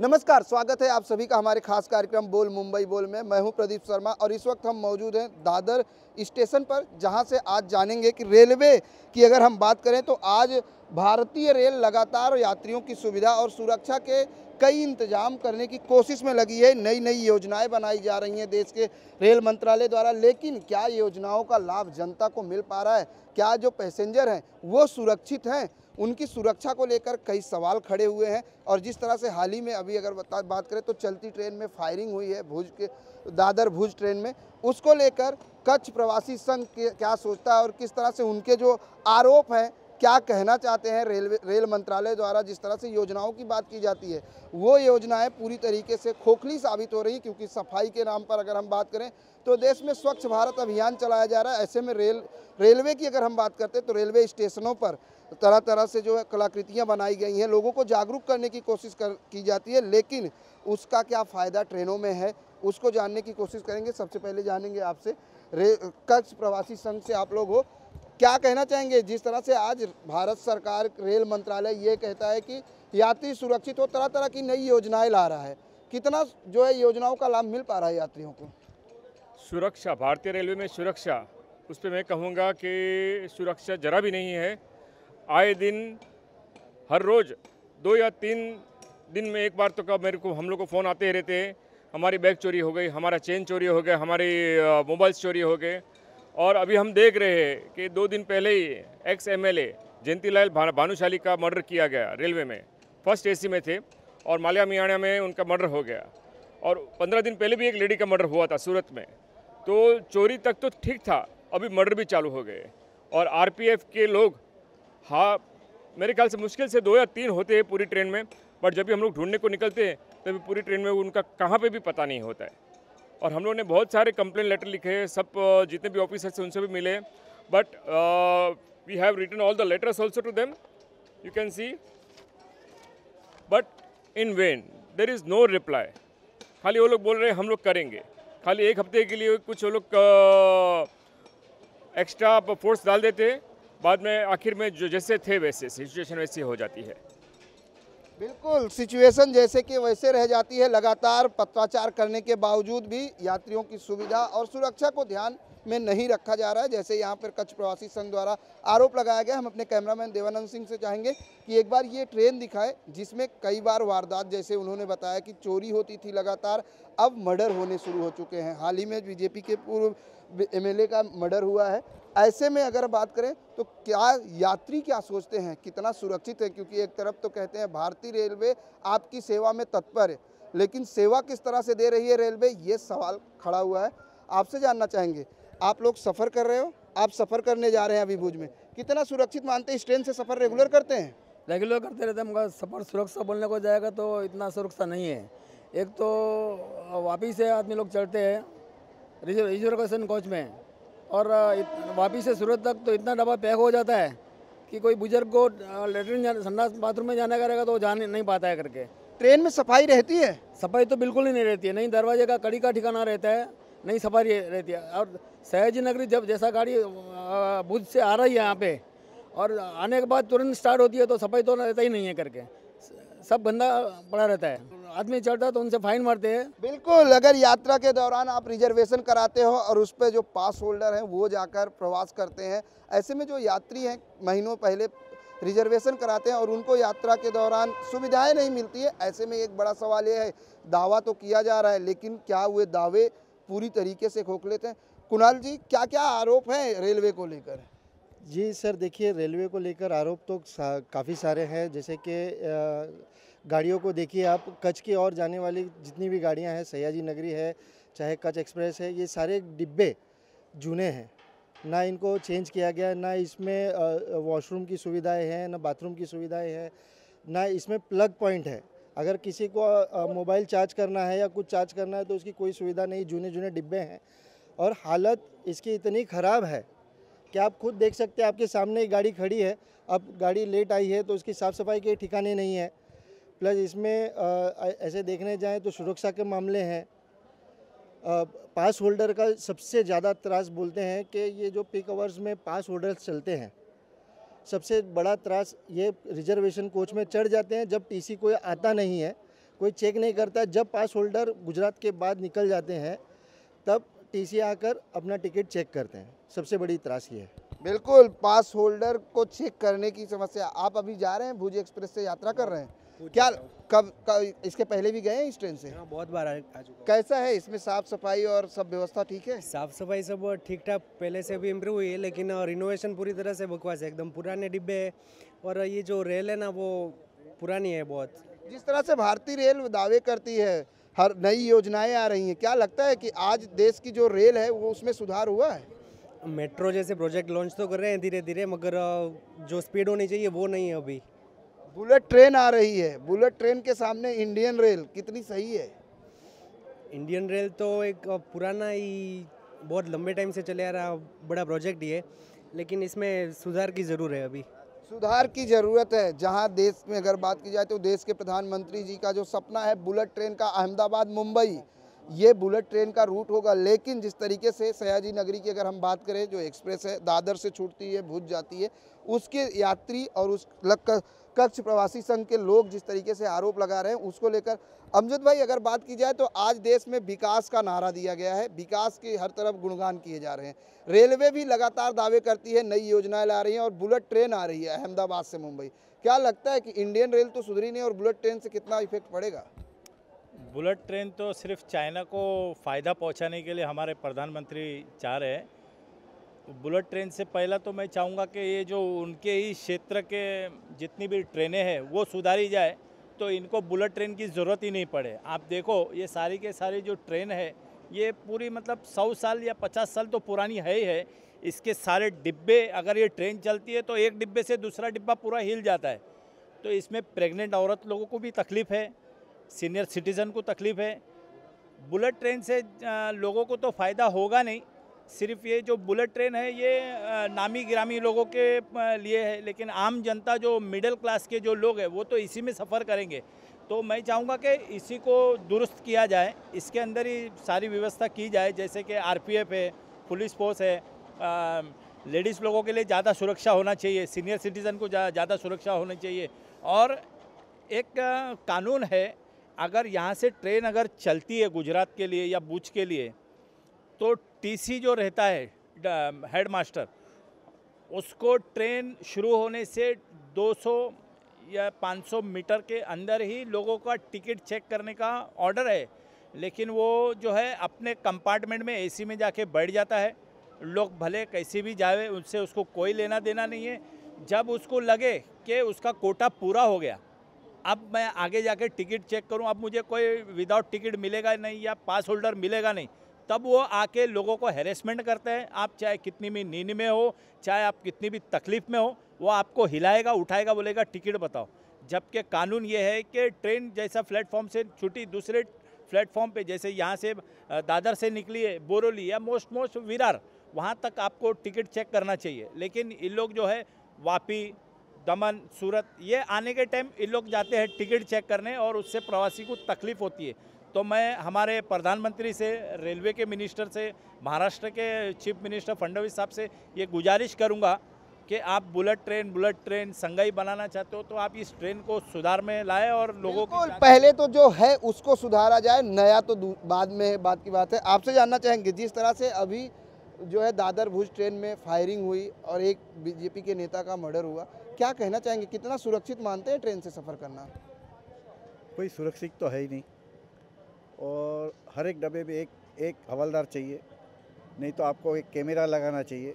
नमस्कार, स्वागत है आप सभी का हमारे खास कार्यक्रम बोल मुंबई बोल में। मैं हूं प्रदीप शर्मा और इस वक्त हम मौजूद हैं दादर स्टेशन पर, जहां से आज जानेंगे कि रेलवे की अगर हम बात करें तो आज भारतीय रेल लगातार यात्रियों की सुविधा और सुरक्षा के कई इंतजाम करने की कोशिश में लगी है। नई नई योजनाएं बनाई जा रही हैं देश के रेल मंत्रालय द्वारा, लेकिन क्या योजनाओं का लाभ जनता को मिल पा रहा है? क्या जो पैसेंजर हैं वो सुरक्षित हैं? उनकी सुरक्षा को लेकर कई सवाल खड़े हुए हैं। और जिस तरह से हाल ही में अभी अगर बात करें तो चलती ट्रेन में फायरिंग हुई है भुज के दादर भुज ट्रेन में, उसको लेकर कच्छ प्रवासी संघ क्या सोचता है और किस तरह से उनके जो आरोप हैं, क्या कहना चाहते हैं रेल मंत्रालय द्वारा जिस तरह से योजनाओं की बात की जाती है वो योजनाएं पूरी तरीके से खोखली साबित हो रही। क्योंकि सफाई के नाम पर अगर हम बात करें तो देश में स्वच्छ भारत अभियान चलाया जा रहा है। ऐसे में रेलवे की अगर हम बात करते हैं तो रेलवे स्टेशनों पर तरह तरह से जो है कलाकृतियाँ बनाई गई हैं, लोगों को जागरूक करने की कोशिश की जाती है, लेकिन उसका क्या फ़ायदा ट्रेनों में है उसको जानने की कोशिश करेंगे। सबसे पहले जानेंगे आपसे, कच्छ प्रवासी संघ से आप लोग हो, क्या कहना चाहेंगे जिस तरह से आज भारत सरकार रेल मंत्रालय ये कहता है कि यात्री सुरक्षित हो, तरह तरह की नई योजनाएं ला रहा है, कितना जो है योजनाओं का लाभ मिल पा रहा है यात्रियों को? सुरक्षा, भारतीय रेलवे में सुरक्षा, उस पर मैं कहूँगा कि सुरक्षा जरा भी नहीं है। आए दिन हर रोज़ 2 या 3 दिन में एक बार तो हम लोग को फ़ोन आते ही रहते हैं, हमारी बैग चोरी हो गई, हमारा चेन चोरी हो गया, हमारे मोबाइल्स चोरी हो गए। और अभी हम देख रहे हैं कि 2 दिन पहले ही एक्स एमएलए जयंतीलाल भानुशाली का मर्डर किया गया रेलवे में। फर्स्ट एसी में थे और माल्या मियाणा में उनका मर्डर हो गया। और 15 दिन पहले भी एक लेडी का मर्डर हुआ था सूरत में। तो चोरी तक तो ठीक था, अभी मर्डर भी चालू हो गए। और आरपीएफ के लोग, हाँ, मेरे ख्याल से मुश्किल से 2 या 3 होते हैं पूरी ट्रेन में, बट जब भी हम लोग ढूंढने को निकलते हैं तभी पूरी ट्रेन में उनका कहाँ पे भी पता नहीं होता है। और हम लोग ने बहुत सारे कंप्लेंट लेटर लिखे हैं, सब जितने भी ऑफिसर्स हैं उनसे भी मिले, but we have written all the letters also to them, you can see, but in vain there is no reply. खाली वो लोग बोल रहे हैं हम लोग करेंगे, खाली एक हफ्ते के लिए कुछ वो लोग एक्स्ट्रा फोर्स डाल देते हैं, बाद में आखिर में जो जैसे थे वैसे सिचुएशन वैसी हो जाती है। बिल्कुल, सिचुएशन जैसे कि वैसे रह जाती है। लगातार पत्राचार करने के बावजूद भी यात्रियों की सुविधा और सुरक्षा को ध्यान में नहीं रखा जा रहा है, जैसे यहाँ पर कच्छ प्रवासी संघ द्वारा आरोप लगाया गया। हम अपने कैमरामैन देवानंद सिंह से चाहेंगे कि एक बार ये ट्रेन दिखाए जिसमें कई बार वारदात, जैसे उन्होंने बताया कि चोरी होती थी लगातार, अब मर्डर होने शुरू हो चुके हैं। हाल ही में बीजेपी के पूर्व एमएलए का मर्डर हुआ है। ऐसे में अगर बात करें तो क्या यात्री क्या सोचते हैं, कितना सुरक्षित है? क्योंकि एक तरफ तो कहते हैं भारतीय रेलवे आपकी सेवा में तत्पर है, लेकिन सेवा किस तरह से दे रही है रेलवे, ये सवाल खड़ा हुआ है। आपसे जानना चाहेंगे, आप लोग सफ़र कर रहे हो, आप सफ़र करने जा रहे हैं अभी भुज में, कितना सुरक्षित मानते हैं? इस ट्रेन से सफ़र रेगुलर करते हैं? रेगुलर करते रहते हैं, मगर सफ़र सुरक्षा बोलने को जाएगा तो इतना सुरक्षा नहीं है। एक तो वापिस से आदमी लोग चढ़ते हैं रिजर्वेशन कोच में, और वापिस से सूरत तक तो इतना डब्बा पैक हो जाता है कि कोई बुजुर्ग को लेटरिन संडास बाथरूम में जाना करेगा तो वो जाने नहीं पाता है करके। ट्रेन में सफाई रहती है? सफाई तो बिल्कुल ही नहीं रहती है, नहीं दरवाजे का कड़ी का ठिकाना रहता है, नहीं सफाई रहती है। और सयाजी नगरी जब जैसा गाड़ी भुज से आ रही है यहाँ पे और आने के बाद तुरंत स्टार्ट होती है तो सफाई तो रहता ही नहीं है करके, सब गंदा पड़ा रहता है। आदमी चढ़ता तो उनसे फाइन मारते हैं। बिल्कुल, अगर यात्रा के दौरान आप रिजर्वेशन कराते हो और उस पर जो पास होल्डर हैं वो जाकर प्रवास करते हैं, ऐसे में जो यात्री हैं महीनों पहले रिजर्वेशन कराते हैं और उनको यात्रा के दौरान सुविधाएं नहीं मिलती है, ऐसे में एक बड़ा सवाल ये है, दावा तो किया जा रहा है लेकिन क्या हुए दावे पूरी तरीके से खोखले थे? कुणाल जी, क्या क्या आरोप हैं रेलवे को लेकर? जी सर, देखिए रेलवे को लेकर आरोप तो काफ़ी सारे हैं। जैसे कि गाड़ियों को देखिए आप, कच्छ की ओर जाने वाली जितनी भी गाड़ियां हैं, सयाजी नगरी है चाहे कच्छ एक्सप्रेस है, ये सारे डिब्बे जूने हैं, ना इनको चेंज किया गया, ना इसमें वॉशरूम की सुविधाएं हैं, ना बाथरूम की सुविधाएं हैं, ना इसमें प्लग पॉइंट है। अगर किसी को मोबाइल चार्ज करना है या कुछ चार्ज करना है तो उसकी कोई सुविधा नहीं, जूने जूने डिब्बे हैं। और हालत इसकी इतनी ख़राब है कि आप खुद देख सकते हैं, आपके सामने एक गाड़ी खड़ी है, अब गाड़ी लेट आई है तो उसकी साफ़ सफाई के ठिकाने नहीं है। प्लस इसमें ऐसे देखने जाएं तो सुरक्षा के मामले हैं। पास होल्डर का सबसे ज़्यादा त्रास बोलते हैं कि ये जो पीक आवर्स में पास होल्डर्स चलते हैं, सबसे बड़ा त्रास ये रिजर्वेशन कोच में चढ़ जाते हैं जब टीसी कोई आता नहीं है कोई चेक नहीं करता। जब पास होल्डर गुजरात के बाद निकल जाते हैं तब टीसी आकर अपना टिकट चेक करते हैं। सबसे बड़ी त्रासदी है। बिल्कुल, पास होल्डर को चेक करने की समस्या। आप अभी जा रहे हैं भुज एक्सप्रेस से यात्रा कर रहे हैं क्या? कब इसके पहले भी गए हैं इस ट्रेन से? हाँ, बहुत बार आ चुका। कैसा है इसमें साफ सफाई और सब व्यवस्था ठीक है? साफ सफाई सब ठीक ठाक पहले से भी इम्प्रूव हुई है, लेकिन रिनोवेशन पूरी तरह से बकवास है। एकदम पुराने डिब्बे है और ये जो रेल है ना वो पुरानी है बहुत। जिस तरह से भारतीय रेल दावे करती है, हर नई योजनाएं आ रही हैं, क्या लगता है कि आज देश की जो रेल है वो उसमें सुधार हुआ है? मेट्रो जैसे प्रोजेक्ट लॉन्च तो कर रहे हैं धीरे धीरे, मगर जो स्पीड होनी चाहिए वो नहीं है अभी। बुलेट ट्रेन आ रही है, बुलेट ट्रेन के सामने इंडियन रेल कितनी सही है? इंडियन रेल तो एक पुराना ही बहुत लंबे टाइम से चले आ रहा बड़ा प्रोजेक्ट ही है, लेकिन इसमें सुधार की ज़रूर है अभी। सुधार की ज़रूरत है। जहां देश में अगर बात की जाए तो देश के प्रधानमंत्री जी का जो सपना है बुलेट ट्रेन का, अहमदाबाद मुंबई, ये बुलेट ट्रेन का रूट होगा। लेकिन जिस तरीके से सयाजी नगरी की अगर हम बात करें, जो एक्सप्रेस है दादर से छूटती है भुज जाती है, उसके यात्री और उस कच्छ प्रवासी संघ के लोग जिस तरीके से आरोप लगा रहे हैं उसको लेकर अमजद भाई अगर बात की जाए तो आज देश में विकास का नारा दिया गया है, विकास के हर तरफ गुणगान किए जा रहे हैं। रेलवे भी लगातार दावे करती है, नई योजनाएं ला रही हैं और बुलेट ट्रेन आ रही है अहमदाबाद से मुंबई। क्या लगता है कि इंडियन रेल तो सुधरी नहीं और बुलेट ट्रेन से कितना इफेक्ट पड़ेगा? बुलेट ट्रेन तो सिर्फ चाइना को फ़ायदा पहुंचाने के लिए हमारे प्रधानमंत्री चाह रहे हैं। बुलेट ट्रेन से पहला तो मैं चाहूँगा कि ये जो उनके ही क्षेत्र के जितनी भी ट्रेनें हैं वो सुधारी जाए, तो इनको बुलेट ट्रेन की ज़रूरत ही नहीं पड़े। आप देखो ये सारी के सारी जो ट्रेन है ये पूरी मतलब 100 साल या 50 साल तो पुरानी है ही है। इसके सारे डिब्बे, अगर ये ट्रेन चलती है तो एक डिब्बे से दूसरा डिब्बा पूरा हिल जाता है। तो इसमें प्रेग्नेंट औरत लोगों को भी तकलीफ़ है, सीनियर सिटीज़न को तकलीफ़ है। बुलेट ट्रेन से लोगों को तो फ़ायदा होगा नहीं। सिर्फ ये जो बुलेट ट्रेन है ये नामी गिरामी लोगों के लिए है, लेकिन आम जनता जो मिडिल क्लास के जो लोग हैं वो तो इसी में सफ़र करेंगे। तो मैं चाहूँगा कि इसी को दुरुस्त किया जाए, इसके अंदर ही सारी व्यवस्था की जाए, जैसे कि आरपीएफ है, पुलिस फोर्स है, लेडीज़ लोगों के लिए ज़्यादा सुरक्षा होना चाहिए, सीनियर सिटीज़न को ज़्यादा सुरक्षा होनी चाहिए। और एक कानून है, अगर यहाँ से ट्रेन अगर चलती है गुजरात के लिए या भुज के लिए, तो टीसी जो रहता है हेड मास्टर, उसको ट्रेन शुरू होने से 200 या 500 मीटर के अंदर ही लोगों का टिकट चेक करने का ऑर्डर है। लेकिन वो जो है अपने कंपार्टमेंट में एसी में जाके बैठ जाता है। लोग भले कैसे भी जाए, उससे उसको कोई लेना देना नहीं है। जब उसको लगे कि उसका कोटा पूरा हो गया, अब मैं आगे जाके टिकट चेक करूं, अब मुझे कोई विदाउट टिकट मिलेगा नहीं या पास होल्डर मिलेगा नहीं, तब वो आके लोगों को हैरेसमेंट करते हैं। आप चाहे कितनी भी नींद में हो, चाहे आप कितनी भी तकलीफ़ में हो, वो आपको हिलाएगा, उठाएगा, बोलेगा टिकट बताओ। जबकि कानून ये है कि ट्रेन जैसा प्लेटफॉर्म से छुट्टी दूसरे प्लेटफॉर्म पे, जैसे यहाँ से दादर से निकली है बोरोली या मोस्ट विरार, वहाँ तक आपको टिकट चेक करना चाहिए। लेकिन इन लोग जो है वापी, दमन, सूरत, ये आने के टाइम इन लोग जाते हैं टिकट चेक करने और उससे प्रवासी को तकलीफ़ होती है। तो मैं हमारे प्रधानमंत्री से, रेलवे के मिनिस्टर से, महाराष्ट्र के चीफ मिनिस्टर फडणवीस साहब से ये गुजारिश करूंगा कि आप बुलेट ट्रेन संघाई बनाना चाहते हो तो आप इस ट्रेन को सुधार में लाए और लोगों की पहले तो जो है उसको सुधारा जाए, नया तो बाद में बात की बात है। आपसे जानना चाहेंगे, जिस तरह से अभी जो है दादर भुज ट्रेन में फायरिंग हुई और एक बीजेपी के नेता का मर्डर हुआ, क्या कहना चाहेंगे, कितना सुरक्षित मानते हैं ट्रेन से सफ़र करना? कोई सुरक्षित तो है ही नहीं, और हर एक डब्बे में एक हवलदार चाहिए, नहीं तो आपको एक कैमरा लगाना चाहिए,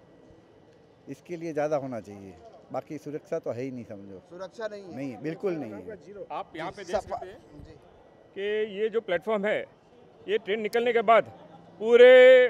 इसके लिए ज़्यादा होना चाहिए। बाकी सुरक्षा तो है ही नहीं, समझो सुरक्षा नहीं है। नहीं, बिल्कुल नहीं है। आप यहाँ पे देख सकते हैं कि ये जो प्लेटफॉर्म है, ये ट्रेन निकलने के बाद पूरे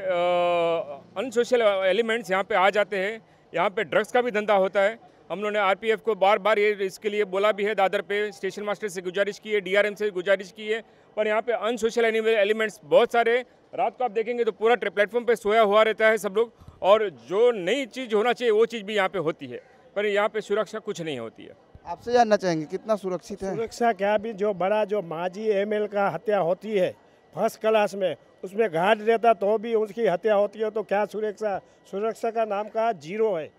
अनसोशल एलिमेंट्स यहाँ पे आ जाते हैं। यहाँ पे ड्रग्स का भी धंधा होता है। हम लोगों ने आरपीएफ को बार बार ये इसके लिए बोला भी है, दादर पे स्टेशन मास्टर से गुजारिश की है, डीआरएम से गुजारिश की है, पर यहाँ पे अनसोशल एलिमेंट्स बहुत सारे। रात को आप देखेंगे तो पूरा प्लेटफॉर्म पे सोया हुआ रहता है सब लोग, और जो नई चीज़ होना चाहिए वो चीज़ भी यहाँ पे होती है, पर यहाँ पे सुरक्षा कुछ नहीं होती है। आपसे जानना चाहेंगे कितना सुरक्षित है? सुरक्षा क्या, भी जो बड़ा जो माजी एमएल का हत्या होती है फर्स्ट क्लास में, उसमें घाट रहता तो भी उसकी हत्या होती है, तो क्या सुरक्षा का नाम का जीरो है,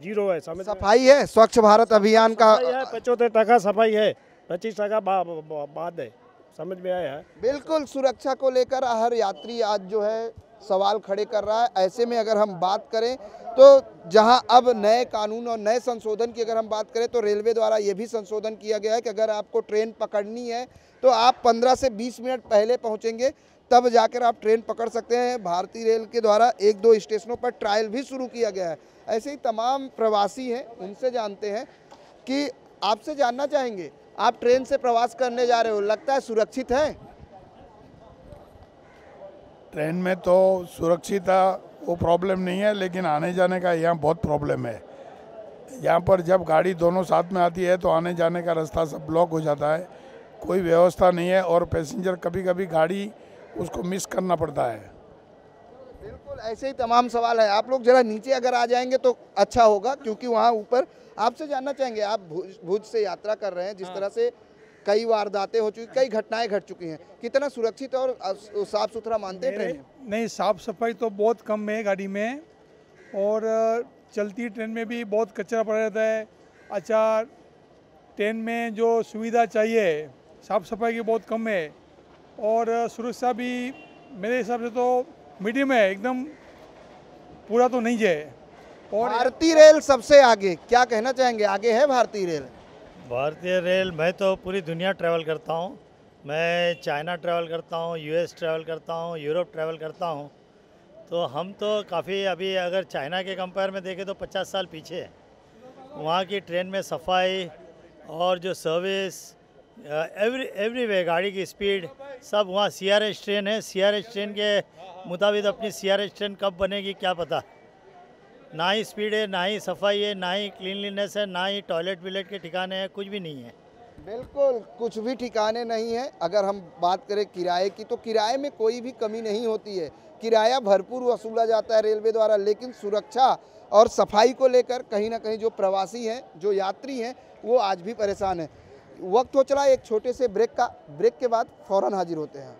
जीरो है। समझ, सफाई है, स्वच्छ भारत अभियान का 75% सफाई है, 25% बाद है। समझ में आया है। बिल्कुल, सुरक्षा को लेकर हर यात्री आज जो है सवाल खड़े कर रहा है। ऐसे में अगर हम बात करें तो जहां अब नए कानून और नए संशोधन की अगर हम बात करें तो रेलवे द्वारा ये भी संशोधन किया गया है कि अगर आपको ट्रेन पकड़नी है तो आप 15 से 20 मिनट पहले पहुंचेंगे, तब जाकर आप ट्रेन पकड़ सकते हैं। भारतीय रेल के द्वारा 1-2 स्टेशनों पर ट्रायल भी शुरू किया गया है। ऐसे ही तमाम प्रवासी हैं, उनसे जानते हैं कि आपसे जानना चाहेंगे, आप ट्रेन से प्रवास करने जा रहे हो, लगता है सुरक्षित है? ट्रेन में तो सुरक्षित वो प्रॉब्लम नहीं है, लेकिन आने जाने का यहाँ बहुत प्रॉब्लम है। यहाँ पर जब गाड़ी दोनों साथ में आती है तो आने जाने का रास्ता सब ब्लॉक हो जाता है, कोई व्यवस्था नहीं है और पैसेंजर कभी कभी गाड़ी उसको मिस करना पड़ता है। बिल्कुल, ऐसे ही तमाम सवाल है। आप लोग जरा नीचे अगर आ जाएंगे तो अच्छा होगा, क्योंकि वहाँ ऊपर आपसे जानना चाहेंगे, आप भुज से यात्रा कर रहे हैं, जिस तरह से कई वारदातें हो चुकी, कई घटनाएं घट चुकी हैं, कितना सुरक्षित और साफ सुथरा मानते हैं ट्रेन? नहीं, साफ सफाई तो बहुत कम है गाड़ी में, और चलती ट्रेन में भी बहुत कचरा पड़ा रहता है। अच्छा, ट्रेन में जो सुविधा चाहिए साफ सफाई की बहुत कम है, और सुरक्षा भी मेरे हिसाब से तो मीडियम है, एकदम पूरा तो नहीं है। और भारतीय रेल सबसे आगे, क्या कहना चाहेंगे, आगे है भारतीय रेल? भारतीय रेल, मैं तो पूरी दुनिया ट्रैवल करता हूँ। मैं चाइना ट्रैवल करता हूँ, यूएस ट्रैवल करता हूँ, यूरोप ट्रैवल करता हूँ। तो हम तो काफ़ी अभी अगर चाइना के कंपेयर में देखें तो 50 साल पीछे है। वहाँ की ट्रेन में सफाई और जो सर्विस एवरीवे, गाड़ी की स्पीड सब, वहाँ सीआरएस ट्रेन है। सीआरएस ट्रेन के मुताबिक अपनी सीआरएस ट्रेन कब बनेगी क्या पता। ना ही स्पीड है, ना ही सफाई है, ना ही क्लीनलीनेस है, ना ही टॉयलेट विलेट के ठिकाने हैं, कुछ भी नहीं है। बिल्कुल, कुछ भी ठिकाने नहीं है। अगर हम बात करें किराए की तो किराए में कोई भी कमी नहीं होती है, किराया भरपूर वसूला जाता है रेलवे द्वारा, लेकिन सुरक्षा और सफाई को लेकर कहीं ना कहीं जो प्रवासी हैं, जो यात्री हैं, वो आज भी परेशान हैं। वक्त हो चला एक छोटे से ब्रेक का, ब्रेक के बाद फौरन हाजिर होते हैं।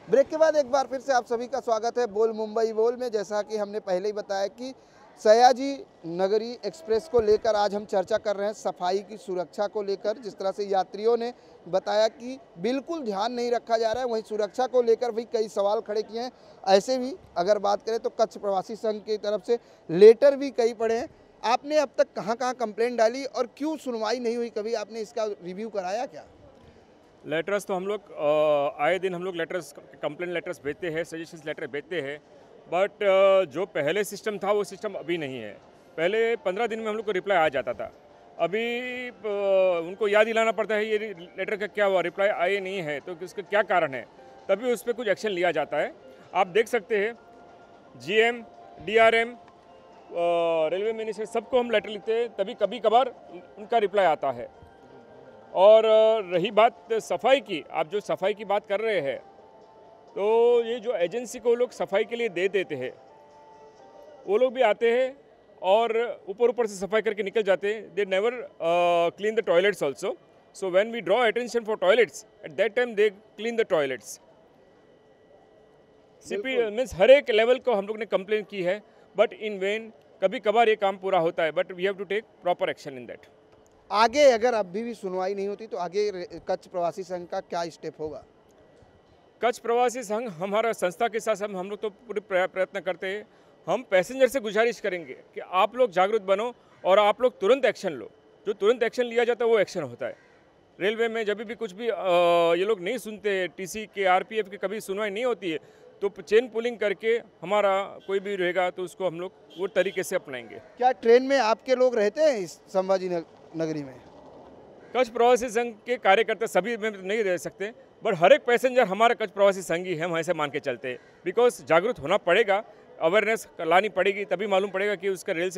ब्रेक के बाद एक बार फिर से आप सभी का स्वागत है बोल मुंबई बोल में। जैसा कि हमने पहले ही बताया कि सयाजी नगरी एक्सप्रेस को लेकर आज हम चर्चा कर रहे हैं, सफाई की सुरक्षा को लेकर। जिस तरह से यात्रियों ने बताया कि बिल्कुल ध्यान नहीं रखा जा रहा है, वहीं सुरक्षा को लेकर भी कई सवाल खड़े किए हैं। ऐसे भी अगर बात करें तो कच्छ प्रवासी संघ की तरफ से लेटर भी कई पड़े हैं। आपने अब तक कहाँ कहाँ कंप्लेंट डाली और क्यों सुनवाई नहीं हुई, कभी आपने इसका रिव्यू कराया क्या? लेटर्स तो हम लोग आए दिन हम लोग लेटर्स, कंप्लेंट लेटर्स भेजते हैं, सजेशंस लेटर भेजते हैं, बट जो पहले सिस्टम था वो सिस्टम अभी नहीं है। पहले 15 दिन में हम लोग को रिप्लाई आ जाता था, अभी उनको याद दिलाना पड़ता है ये लेटर का क्या हुआ, रिप्लाई आए नहीं है तो इसका क्या कारण है, तभी उस पर कुछ एक्शन लिया जाता है। आप देख सकते हैं GM, DRM, रेलवे मिनिस्टर सबको हम लेटर लिखते हैं, तभी कभी कभार उनका रिप्लाई आता है। और रही बात सफाई की, आप जो सफाई की बात कर रहे हैं, तो ये जो एजेंसी को लोग सफाई के लिए दे देते हैं, वो लोग भी आते हैं और ऊपर से सफाई करके निकल जाते हैं। They never clean the toilets also. So when we draw attention for toilets, at that time they clean the toilets. CP means हर एक लेवल को हम लोग ने कंप्लेन की है, बट इन वेन कभी कभार ये काम पूरा होता है, but we have to take proper action in that. आगे अगर अभी भी सुनवाई नहीं होती तो आगे कच्छ प्रवासी संघ का क्या स्टेप होगा? कच्छ प्रवासी संघ हमारा संस्था के साथ हम लोग तो पूरे प्रयत्न करते हैं. हम पैसेंजर से गुजारिश करेंगे कि आप लोग जागरूक बनो और आप लोग तुरंत एक्शन लो. जो तुरंत एक्शन लिया जाता है वो एक्शन होता है. रेलवे में जब भी कुछ भी ये लोग नहीं सुनते, टीसी के आरपीएफ की कभी सुनवाई नहीं होती है, तो चेन पुलिंग करके हमारा कोई भी रहेगा तो उसको हम लोग वो तरीके से अपनाएंगे. क्या ट्रेन में आपके लोग रहते हैं इस संभाजी नगरी में? कच्छ प्रवासी संघ के कार्यकर्ता सभी में नहीं रह सकते, बट हर एक पैसेंजर हमारा कच्छ प्रवासी संघ ही है, हम ऐसे मान के चलते हैं. बिकॉज जागरूक होना पड़ेगा, अवेयरनेस लानी पड़ेगी, तभी मालूम पड़ेगा कि उसका रेल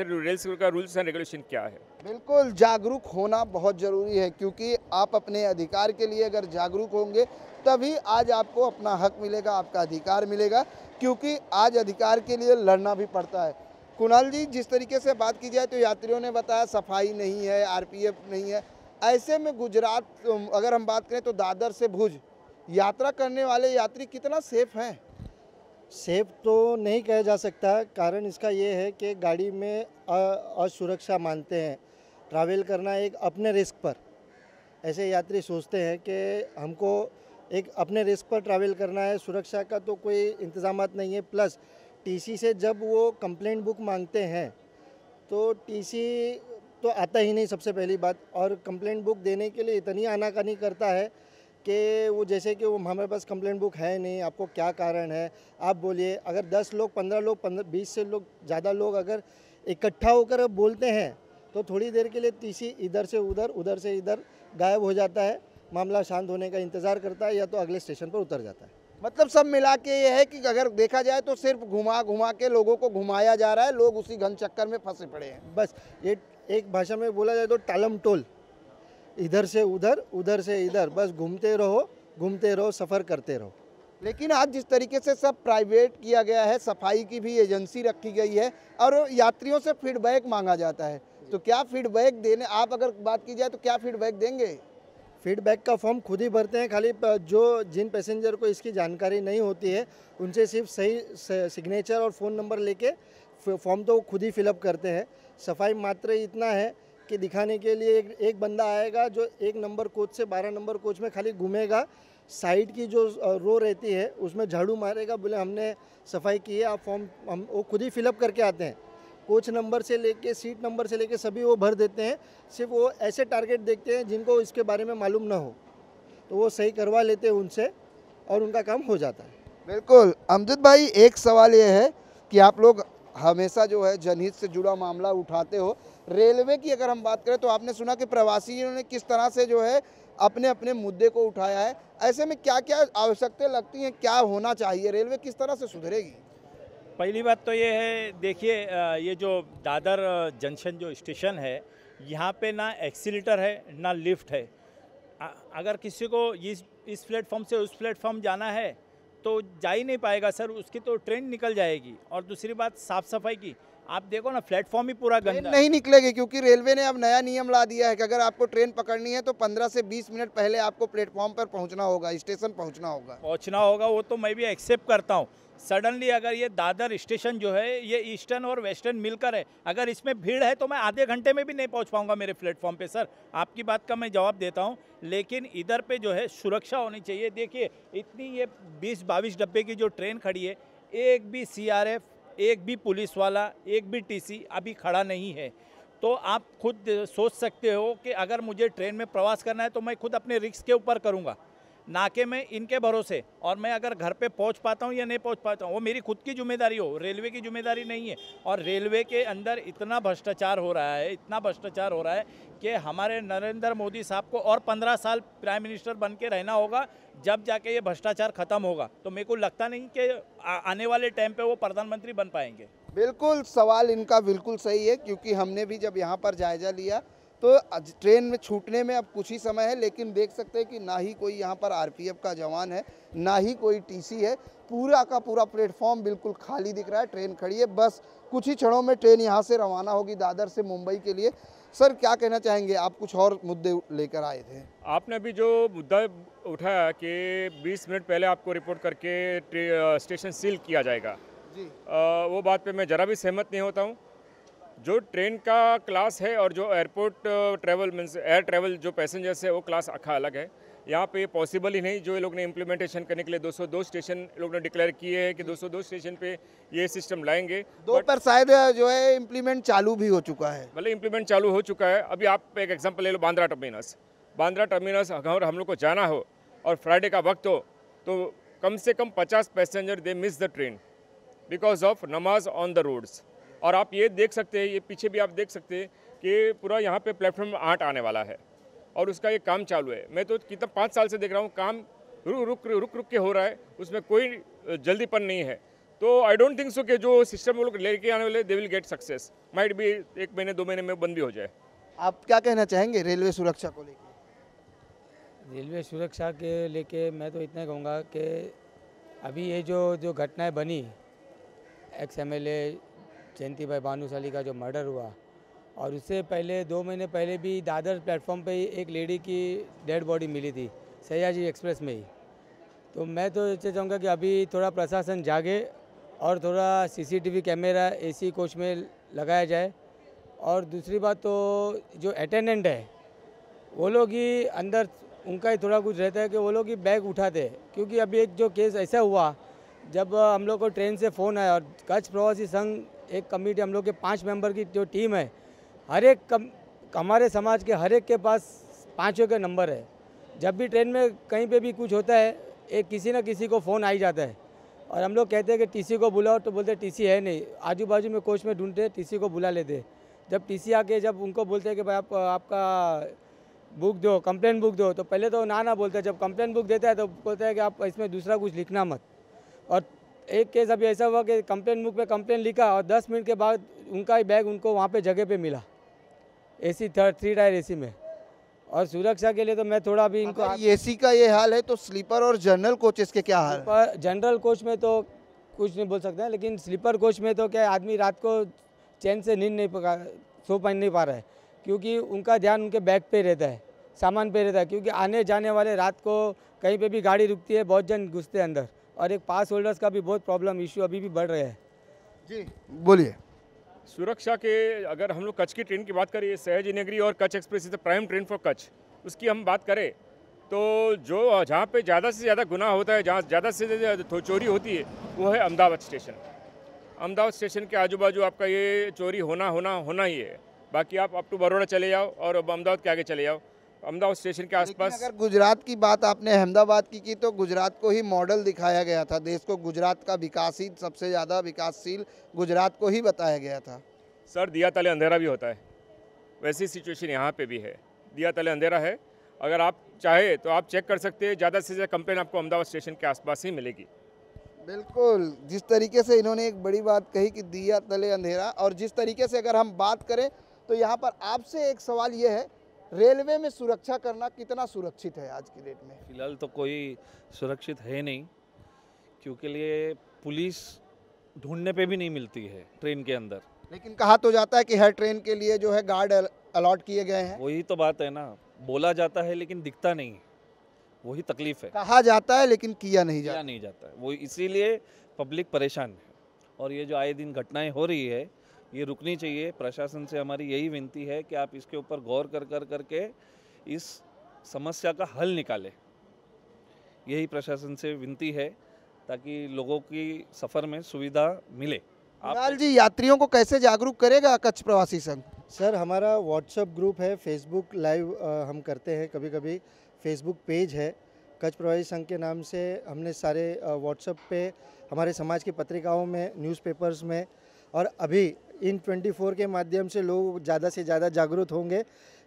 का रूल्स एंड रेगुलेशन क्या है. बिल्कुल, जागरूक होना बहुत ज़रूरी है, क्योंकि आप अपने अधिकार के लिए अगर जागरूक होंगे तभी आज आपको अपना हक मिलेगा, आपका अधिकार मिलेगा, क्योंकि आज अधिकार के लिए लड़ना भी पड़ता है. कुणाल जी, जिस तरीके से बात की जाए तो यात्रियों ने बताया सफाई नहीं है, आरपीएफ नहीं है. ऐसे में गुजरात अगर हम बात करें तो दादर से भुज यात्रा करने वाले यात्री कितना सेफ हैं? सेफ तो नहीं कहा जा सकता. कारण इसका ये है कि गाड़ी में असुरक्षा मानते हैं. ट्रैवल करना एक अपने रिस्क पर, ऐसे यात्री सोचते हैं कि हमको एक अपने रिस्क पर ट्रैवल करना है, सुरक्षा का तो कोई इंतजामात नहीं है. प्लस टीसी से जब वो कंप्लेंट बुक मांगते हैं तो टीसी तो आता ही नहीं सबसे पहली बात, और कंप्लेंट बुक देने के लिए इतनी आनाकानी करता है कि वो जैसे कि वो हमारे पास कंप्लेंट बुक है नहीं, आपको क्या कारण है आप बोलिए. अगर 10 लोग 15 लोग 20 से लोग ज़्यादा लोग अगर इकट्ठा होकर बोलते हैं तो थोड़ी देर के लिए टीसी इधर से उधर से इधर गायब हो जाता है. मामला शांत होने का इंतज़ार करता है या तो अगले स्टेशन पर उतर जाता है. मतलब सब मिला के ये है कि अगर देखा जाए तो सिर्फ घुमा के लोगों को घुमाया जा रहा है, लोग उसी घन चक्कर में फंसे पड़े हैं. बस ये एक भाषा में बोला जाए तो टालम टोल, इधर से उधर से इधर, बस घूमते रहो, सफ़र करते रहो. लेकिन आज जिस तरीके से सब प्राइवेट किया गया है, सफाई की भी एजेंसी रखी गई है और यात्रियों से फीडबैक मांगा जाता है, तो क्या फीडबैक देने, आप अगर बात की जाए तो क्या फीडबैक देंगे? फीडबैक का फॉर्म खुद ही भरते हैं. खाली जिन पैसेंजर को इसकी जानकारी नहीं होती है उनसे सिर्फ सही सिग्नेचर और फ़ोन नंबर लेके फॉर्म तो खुद ही फिलअप करते हैं. सफाई मात्र इतना है कि दिखाने के लिए एक बंदा आएगा जो 1 नंबर कोच से 12 नंबर कोच में खाली घूमेगा, साइड की जो रो रहती है उसमें झाड़ू मारेगा, बोले हमने सफाई की है, आप फॉर्म हम वो खुद ही फिलअप करके आते हैं. कोच नंबर से लेके सीट नंबर से लेके सभी वो भर देते हैं. सिर्फ वो ऐसे टारगेट देखते हैं जिनको इसके बारे में मालूम ना हो, तो वो सही करवा लेते हैं उनसे और उनका काम हो जाता है. बिल्कुल. अमजद भाई, एक सवाल ये है कि आप लोग हमेशा जो है जनहित से जुड़ा मामला उठाते हो. रेलवे की अगर हम बात करें तो आपने सुना कि प्रवासियों ने किस तरह से जो है अपने अपने मुद्दे को उठाया है. ऐसे में क्या क्या आवश्यकताएं लगती हैं, क्या होना चाहिए, रेलवे किस तरह से सुधरेगी? पहली बात तो ये है, देखिए ये जो दादर जंक्शन जो स्टेशन है, यहाँ पे ना एक्सीलेटर है ना लिफ्ट है. अगर किसी को इस प्लेटफॉर्म से उस प्लेटफॉर्म जाना है तो जा ही नहीं पाएगा सर, उसकी तो ट्रेन निकल जाएगी. और दूसरी बात साफ़ सफाई की, आप देखो ना प्लेटफॉर्म ही पूरा गंदा नहीं निकलेगी, क्योंकि रेलवे ने अब नया नियम ला दिया है कि अगर आपको ट्रेन पकड़नी है तो 15 से 20 मिनट पहले आपको प्लेटफॉर्म पर पहुंचना होगा, स्टेशन पहुंचना होगा. वो तो मैं भी एक्सेप्ट करता हूँ. सडनली अगर ये दादर स्टेशन जो है ये ईस्टर्न और वेस्टर्न मिलकर है, अगर इसमें भीड़ है तो मैं आधे घंटे में भी नहीं पहुंच पाऊंगा मेरे प्लेटफॉर्म पे. सर आपकी बात का मैं जवाब देता हूं, लेकिन इधर पे जो है सुरक्षा होनी चाहिए. देखिए इतनी ये 20-22 डब्बे की जो ट्रेन खड़ी है, एक भी सीआरएफ, एक भी पुलिस वाला, एक भी टीसी अभी खड़ा नहीं है. तो आप खुद सोच सकते हो कि अगर मुझे ट्रेन में प्रवास करना है तो मैं खुद अपने रिस्क के ऊपर करूँगा, ना कि मैं इनके भरोसे. और मैं अगर घर पे पहुंच पाता हूं या नहीं पहुंच पाता हूं वो मेरी खुद की जिम्मेदारी हो, रेलवे की जिम्मेदारी नहीं है. और रेलवे के अंदर इतना भ्रष्टाचार हो रहा है कि हमारे नरेंद्र मोदी साहब को और 15 साल प्राइम मिनिस्टर बन के रहना होगा, जब जाके ये भ्रष्टाचार खत्म होगा. तो मेरे को लगता नहीं कि आने वाले टाइम पे वो प्रधानमंत्री बन पाएंगे. बिल्कुल, सवाल इनका बिल्कुल सही है, क्योंकि हमने भी जब यहाँ पर जायजा लिया तो ट्रेन में छूटने में अब कुछ ही समय है, लेकिन देख सकते हैं कि ना ही कोई यहाँ पर आरपीएफ का जवान है, ना ही कोई टीसी है। पूरा का पूरा प्लेटफॉर्म बिल्कुल खाली दिख रहा है। ट्रेन खड़ी है, बस कुछ ही क्षणों में ट्रेन यहाँ से रवाना होगी दादर से मुंबई के लिए। सर क्या कहना चाहेंगे, आप कुछ और मुद्दे लेकर आए थे? आपने अभी जो मुद्दा उठाया कि 20 मिनट पहले आपको रिपोर्ट करके स्टेशन सील किया जाएगा जी, वो बात पे मैं ज़रा भी सहमत नहीं होता हूँ। जो ट्रेन का क्लास है और जो airport travel means air travel जो पैसेंजर्स है वो क्लास अखा अलग है। यहाँ पे पॉसिबल ही नहीं। जो ये लोग ने इम्प्लीमेंटेशन करने के लिए 202 स्टेशन लोग ने डिक्लेयर किए हैं कि 202 स्टेशन पे ये सिस्टम लाएंगे। दो पर शायद जो है इम्प्लीमेंट चालू भी हो चुका है। मतलब इम्प्लीमेंट चालू हो चुका है। अभी आप एक एग्जांपल ले लो, बांद्रा टर्मिनस अगर हम लोग को जाना हो और फ्राइडे का वक्त हो तो कम से कम 50 passenger they miss the train because of नमाज ऑन द रोड्स। और आप ये देख सकते हैं, ये पीछे भी आप देख सकते हैं कि पूरा यहाँ पे प्लेटफॉर्म 8 आने वाला है और उसका ये काम चालू है। मैं तो कितना 5 साल से देख रहा हूँ, काम रुक के हो रहा है, उसमें कोई जल्दीपन नहीं है। तो आई डोंट थिंक सो कि जो सिस्टम वो लोग लेके आने वाले they will get success. Might भी 1 महीने 2 महीने में बंद भी हो जाए। आप क्या कहना चाहेंगे रेलवे सुरक्षा को लेकर? रेलवे सुरक्षा के लेके मैं तो इतना कहूँगा कि अभी ये जो घटनाएं बनी, एक्स MLA जयंती भाई भानुशाली का जो मर्डर हुआ, और उससे पहले 2 महीने पहले भी दादर प्लेटफॉर्म पे ही एक लेडी की डेड बॉडी मिली थी सयाजी एक्सप्रेस में ही। तो मैं तो ये चाहूँगा कि अभी थोड़ा प्रशासन जागे और थोड़ा CCTV कैमरा AC कोच में लगाया जाए। और दूसरी बात तो जो अटेंडेंट है वो लोग ही अंदर, उनका ही थोड़ा कुछ रहता है कि वो लोग ही बैग उठाते हैं। क्योंकि अभी एक जो केस ऐसा हुआ, जब हम लोग को ट्रेन से फ़ोन आया और कच्छ प्रवासी संघ एक कमेटी, हम लोग के 5 मेंबर की जो टीम है, हर एक हमारे समाज के हर एक के पास 5 के नंबर है। जब भी ट्रेन में कहीं पे भी कुछ होता है, एक किसी न किसी को फ़ोन आ ही जाता है। और हम लोग कहते हैं कि टीसी को बुलाओ, तो बोलते टीसी है नहीं। आजू बाजू में कोच में ढूंढते, टीसी को बुला लेते। जब टीसी आके जब उनको बोलते हैं कि भाई आपका बुक दो, कंप्लेंट बुक दो, तो पहले तो ना बोलते। जब कंप्लेंट बुक देता है तो बोलता है कि आप इसमें दूसरा कुछ लिखना मत। और एक केस अभी ऐसा हुआ कि कंप्लेंट बुक पे कंप्लेंट लिखा और 10 मिनट के बाद उनका ही बैग उनको वहाँ पे जगह पे मिला, AC 3 टायर AC में। और सुरक्षा के लिए तो मैं थोड़ा भी इनको AC का ये हाल है तो स्लीपर और जनरल कोचेस के क्या हाल है? जनरल कोच में तो कुछ नहीं बोल सकते हैं, लेकिन स्लीपर कोच में तो क्या आदमी रात को चैन से नींद सो नहीं पा रहा है, क्योंकि उनका ध्यान उनके बैग पे रहता है, सामान पे रहता है। क्योंकि आने जाने वाले रात को कहीं पे भी गाड़ी रुकती है, बहुत जन घुसते हैं अंदर, और एक पास होल्डर्स का भी बहुत प्रॉब्लम इश्यू अभी भी बढ़ रहा है। जी बोलिए। सुरक्षा के अगर हम लोग कच्छ की ट्रेन की बात करें, सयाजी नगरी और Kutch express is the prime train for Kutch, उसकी हम बात करें तो जो जहाँ पे ज़्यादा से ज़्यादा गुनाह होता है, जहाँ ज़्यादा से ज़्यादा चोरी होती है, वो है अहमदाबाद स्टेशन। अहमदाबाद स्टेशन के आजू बाजू आपका ये चोरी होना ही है। बाकी आप अप टू बड़ौदा चले जाओ और अहमदाबाद के आगे चले जाओ, अहमदाबाद स्टेशन के आसपास। अगर गुजरात की बात आपने अहमदाबाद की तो गुजरात को ही मॉडल दिखाया गया था। देश को गुजरात का विकास ही सबसे ज़्यादा विकासशील गुजरात को ही बताया गया था। सर दिया तले अंधेरा भी होता है, वैसी सिचुएशन यहाँ पे भी है। दिया तले अंधेरा है। अगर आप चाहे तो आप चेक कर सकते हैं, ज़्यादा से ज़्यादा कंप्लेन आपको अहमदाबाद स्टेशन के आसपास ही मिलेगी। बिल्कुल, जिस तरीके से इन्होंने एक बड़ी बात कही कि दिया तले अंधेरा, और जिस तरीके से अगर हम बात करें तो यहाँ पर आपसे एक सवाल ये है, रेलवे में सुरक्षा करना कितना सुरक्षित है आज की डेट में? फिलहाल तो कोई सुरक्षित है नहीं, क्योंकि लिए पुलिस ढूंढने पे भी नहीं मिलती है ट्रेन के अंदर। लेकिन कहा तो जाता है कि हर ट्रेन के लिए जो है गार्ड अलॉट किए गए हैं। वही तो बात है ना, बोला जाता है लेकिन दिखता नहीं, वही तकलीफ है। कहा जाता है लेकिन किया नहीं जाता है, वो इसीलिए पब्लिक परेशान है। और ये जो आए दिन घटनाएं हो रही है, ये रुकनी चाहिए। प्रशासन से हमारी यही विनती है कि आप इसके ऊपर गौर करके इस समस्या का हल निकालें। यही प्रशासन से विनती है ताकि लोगों की सफ़र में सुविधा मिले। लाल जी, यात्रियों को कैसे जागरूक करेगा कच्छ प्रवासी संघ? सर, हमारा व्हाट्सएप ग्रुप है, फेसबुक लाइव हम करते हैं, कभी कभी फेसबुक पेज है कच्छ प्रवासी संघ के नाम से। हमने सारे व्हाट्सएप पे हमारे समाज की पत्रिकाओं में, न्यूज़पेपर्स में, और अभी इन 24 के माध्यम से लोग ज़्यादा से ज़्यादा जागरूक होंगे।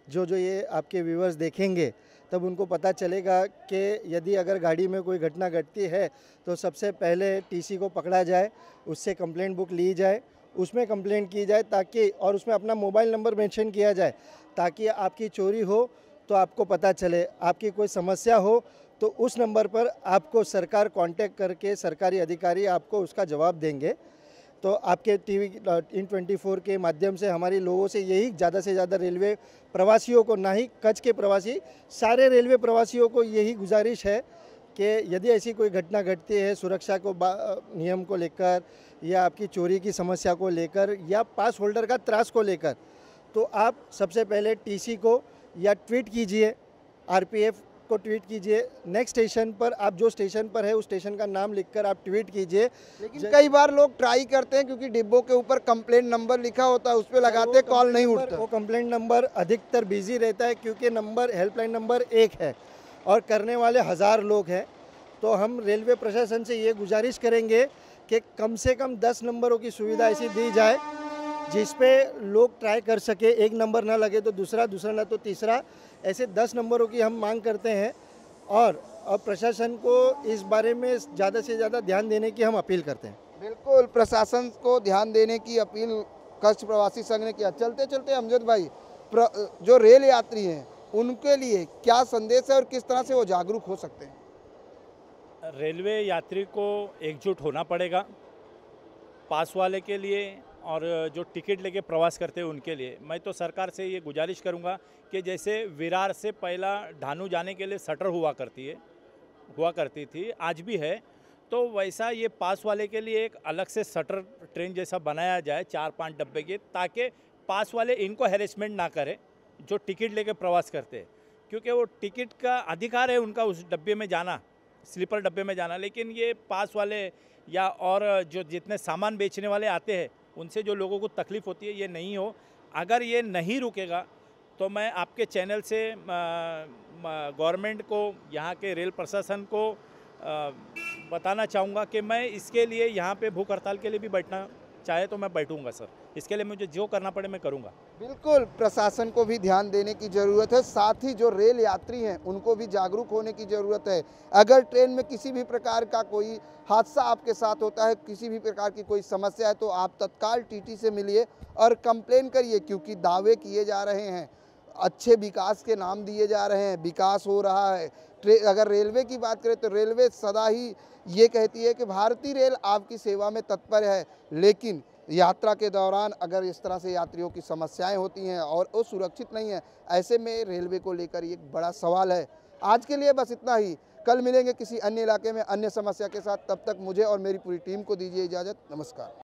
जो ये आपके व्यूअर्स देखेंगे तब उनको पता चलेगा कि यदि अगर गाड़ी में कोई घटना घटती है तो सबसे पहले टीसी को पकड़ा जाए, उससे कंप्लेंट बुक ली जाए, उसमें कंप्लेंट की जाए ताकि, और उसमें अपना मोबाइल नंबर मेंशन किया जाए ताकि आपकी चोरी हो तो आपको पता चले, आपकी कोई समस्या हो तो उस नंबर पर आपको सरकार कांटेक्ट करके सरकारी अधिकारी आपको उसका जवाब देंगे। तो आपके टीवी इन 24 के माध्यम से हमारी लोगों से यही ज़्यादा से ज़्यादा रेलवे प्रवासियों को, ना ही कच्छ के प्रवासी, सारे रेलवे प्रवासियों को यही गुजारिश है कि यदि ऐसी कोई घटना घटती है सुरक्षा को नियम को लेकर या आपकी चोरी की समस्या को लेकर या पास होल्डर का त्रास को लेकर, तो आप सबसे पहले टीसी को या ट्वीट कीजिए, आरपीएफ को ट्वीट कीजिए। नेक्स्ट स्टेशन पर आप जो स्टेशन पर है उस स्टेशन का नाम लिखकर आप ट्वीट कीजिए। लेकिन कई बार लोग ट्राई करते हैं क्योंकि डिब्बों के ऊपर कंप्लेंट नंबर लिखा होता है, उस पर लगाते कॉल नहीं उठता। वो कंप्लेंट नंबर अधिकतर बिजी रहता है क्योंकि नंबर हेल्पलाइन नंबर 1 है और करने वाले 1000 लोग हैं। तो हम रेलवे प्रशासन से ये गुजारिश करेंगे कि कम से कम 10 नंबरों की सुविधा ऐसी दी जाए जिस पे लोग ट्राई कर सके, एक नंबर ना लगे तो दूसरा, दूसरा ना तो तीसरा, ऐसे 10 नंबरों की हम मांग करते हैं। और अब प्रशासन को इस बारे में ज़्यादा से ज़्यादा ध्यान देने की हम अपील करते हैं। बिल्कुल, प्रशासन को ध्यान देने की अपील कच्छ प्रवासी संघ ने किया। चलते चलते अमजद भाई, जो रेल यात्री हैं उनके लिए क्या संदेश है और किस तरह से वो जागरूक हो सकते हैं? रेलवे यात्री को एकजुट होना पड़ेगा, पास वाले के लिए और जो टिकट लेके प्रवास करते हैं उनके लिए। मैं तो सरकार से ये गुजारिश करूंगा कि जैसे विरार से पहला ढानू जाने के लिए शटर हुआ करती थी, आज भी है, तो वैसा ये पास वाले के लिए एक अलग से शटर ट्रेन जैसा बनाया जाए 4-5 डब्बे के, ताकि पास वाले इनको हैरेसमेंट ना करें जो टिकट लेके प्रवास करते हैं, क्योंकि वो टिकट का अधिकार है उनका उस डब्बे में जाना, स्लीपर डब्बे में जाना। लेकिन ये पास वाले या और जो जितने सामान बेचने वाले आते हैं उनसे जो लोगों को तकलीफ़ होती है, ये नहीं हो। अगर ये नहीं रुकेगा तो मैं आपके चैनल से गवर्नमेंट को, यहाँ के रेल प्रशासन को बताना चाहूँगा कि मैं इसके लिए यहाँ पे भूख हड़ताल के लिए भी बैठना चाहे तो मैं बैठूंगा सर। इसके लिए मुझे जो करना पड़े मैं करूँगा। बिल्कुल, प्रशासन को भी ध्यान देने की ज़रूरत है, साथ ही जो रेल यात्री हैं उनको भी जागरूक होने की ज़रूरत है। अगर ट्रेन में किसी भी प्रकार का कोई हादसा आपके साथ होता है, किसी भी प्रकार की कोई समस्या है, तो आप तत्काल टीटी से मिलिए और कंप्लेन करिए, क्योंकि दावे किए जा रहे हैं, अच्छे विकास के नाम दिए जा रहे हैं, विकास हो रहा है। अगर रेलवे की बात करें तो रेलवे सदा ही ये कहती है कि भारतीय रेल आपकी सेवा में तत्पर है, लेकिन यात्रा के दौरान अगर इस तरह से यात्रियों की समस्याएं होती हैं और वो सुरक्षित नहीं है, ऐसे में रेलवे को लेकर एक बड़ा सवाल है। आज के लिए बस इतना ही, कल मिलेंगे किसी अन्य इलाके में अन्य समस्या के साथ। तब तक मुझे और मेरी पूरी टीम को दीजिए इजाज़त। नमस्कार।